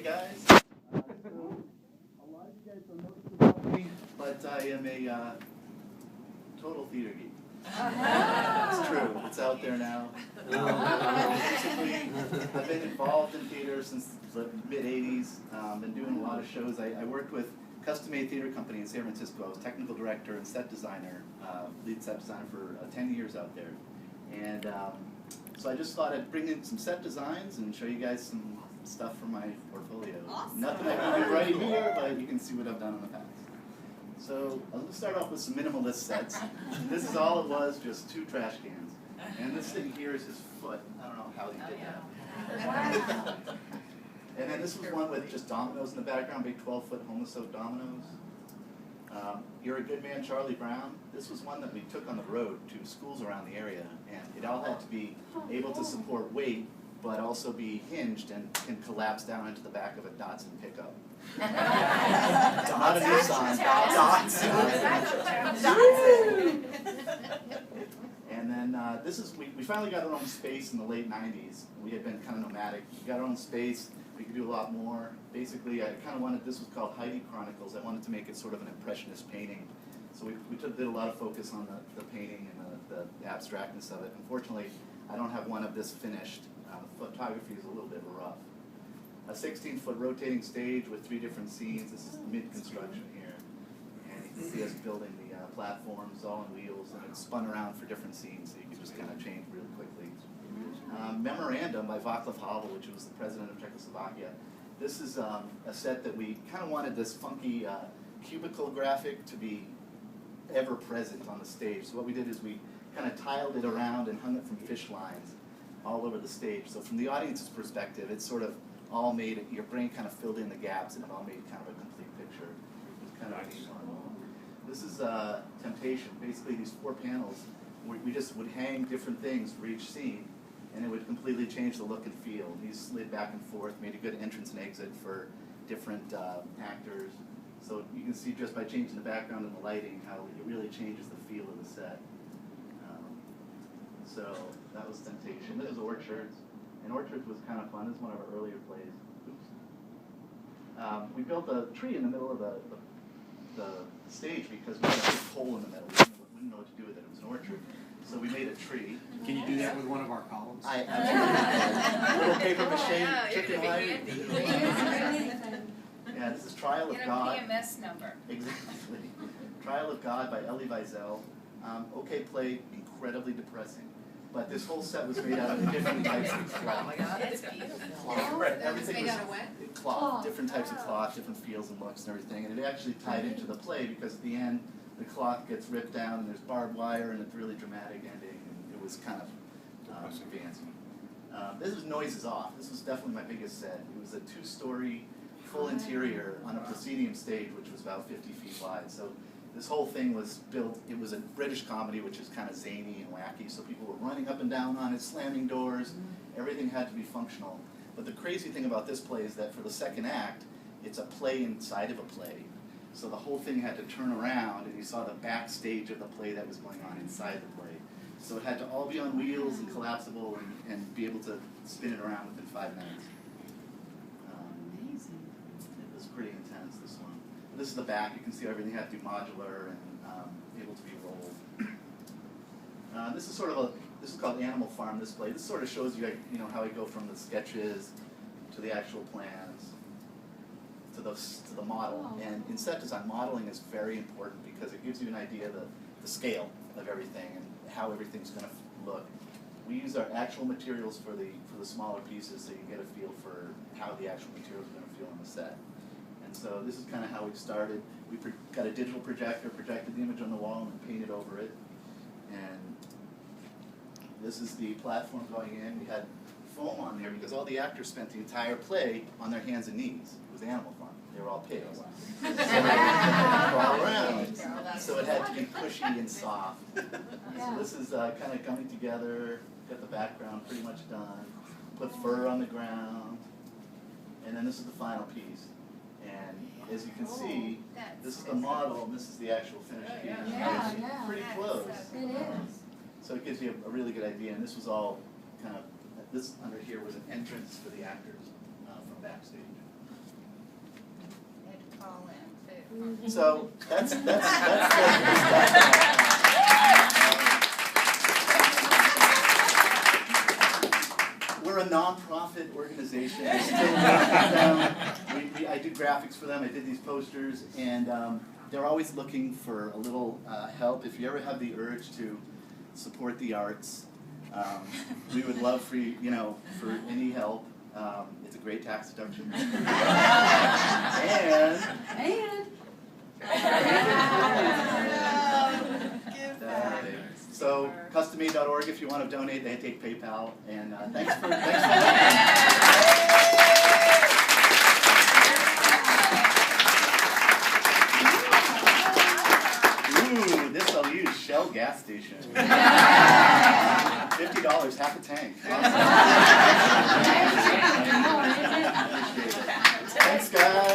guys. So, a lot of you guys don't know this about me, but I am a total theater geek. It's true. It's out there now. Basically, I've been involved in theater since the mid-'80s. Been doing a lot of shows. I worked with custom-made theater company in San Francisco. I was technical director and set designer, lead set designer for 10 years out there. And so I just thought I'd bring in some set designs and show you guys some stuff from my portfolio. Awesome. Nothing I can do right here, but you can see what I've done in the past. So I'm going to start off with some minimalist sets. This is all it was, just 2 trash cans. And this thing here is his foot. I don't know how he did that. And then this was one with just dominoes in the background, big 12-foot homeless oak dominoes. You're a Good Man, Charlie Brown. This was one that we took on the road to schools around the area, and it all had to be able to support weight, but also be hinged and can collapse down into the back of a Datsun pickup. Not a Nissan, Datsun. And then this is, we finally got our own space in the late 90s. We had been kind of nomadic. We got our own space. We could do a lot more. Basically, I kind of wanted, this was called Heidi Chronicles. I wanted to make it sort of an impressionist painting. So we did a lot of focus on the painting and the abstractness of it. Unfortunately, I don't have one of this finished. The photography is a little bit rough. A 16-foot rotating stage with 3 different scenes. This is mid-construction here. And you can see us building the platforms all on wheels, and it's spun around for different scenes, so you can just kind of change really quickly. Memorandum by Václav Havel, which was the president of Czechoslovakia. This is a set that we kind of wanted this funky cubicle graphic to be ever present on the stage. So what we did is we kind of tiled it around and hung it from fish lines all over the stage. So from the audience's perspective, it's sort of all made, your brain kind of filled in the gaps, and it all made kind of a complete picture. It was kind of nice. This is Temptation. Basically, these 4 panels, we just would hang different things for each scene, and it would completely change the look and feel. These slid back and forth, made a good entrance and exit for different actors. So you can see just by changing the background and the lighting how it really changes the feel of the set. So that was Temptation. This was Orchards. And Orchards was kind of fun. This is one of our earlier plays. Oops. We built a tree in the middle of the stage because we had a big hole in the middle. We didn't know what to do with it. It was an orchard. So we made a tree. Can you do that with one of our columns? I absolutely. Little paper mache chicken light. Yeah, this is Trial of God. Get a PMS number. Exactly. Trial of God by Elie Wiesel. Okay play, incredibly depressing. But this whole set was made out of different types of cloth. Oh my God, it's beautiful. Cloth. Everything made was out of what? cloth, different types of cloth, different feels and looks and everything. And it actually tied into the play because at the end, the cloth gets ripped down and there's barbed wire and it's a really dramatic ending. And it was kind of fancy. This is Noises Off. This was definitely my biggest set. It was a 2-story full interior on a proscenium stage, which was about 50 feet wide. So this whole thing was built, it was a British comedy, which is kind of zany and wacky, so people were running up and down on it, slamming doors, everything had to be functional. But the crazy thing about this play is that for the second act, it's a play inside of a play. So the whole thing had to turn around, and you saw the backstage of the play that was going on inside the play. So it had to all be on wheels and collapsible and be able to spin it around within 5 minutes. Amazing. It was pretty intense, this one. This is the back. You can see everything had to be modular and able to be rolled. This is sort of this is called Animal Farm, this play. This sort of shows you, how we go from the sketches to the actual plans to the model. And in set design, modeling is very important because it gives you an idea of the scale of everything and how everything's going to look. We use our actual materials for the smaller pieces so you get a feel for how the actual materials are going to feel on the set. So this is kind of how we started. We got a digital projector, projected the image on the wall, and painted over it. And this is the platform going in. We had foam on there because all the actors spent the entire play on their hands and knees. It was Animal Farm. They were all pigs. So they crawl around. So it had to be cushy and soft. So this is kind of coming together. Got the background pretty much done. Put fur on the ground. And then this is the final piece. And as you can see, this is the model, and this is the actual finished piece. Yeah. Pretty close. It is. So it gives you a really good idea. And this was all kind of, this under here was an entrance for the actors from backstage. So that's we're a non-profit organization. I still work with them. I do graphics for them. I did these posters, and they're always looking for a little help. If you ever have the urge to support the arts, we would love for you, for any help. It's a great tax deduction. So custommade.org if you want to donate. They take PayPal. And thanks for Ooh, this I'll use. Shell gas station. $50, half a tank. Awesome. Thanks, guys.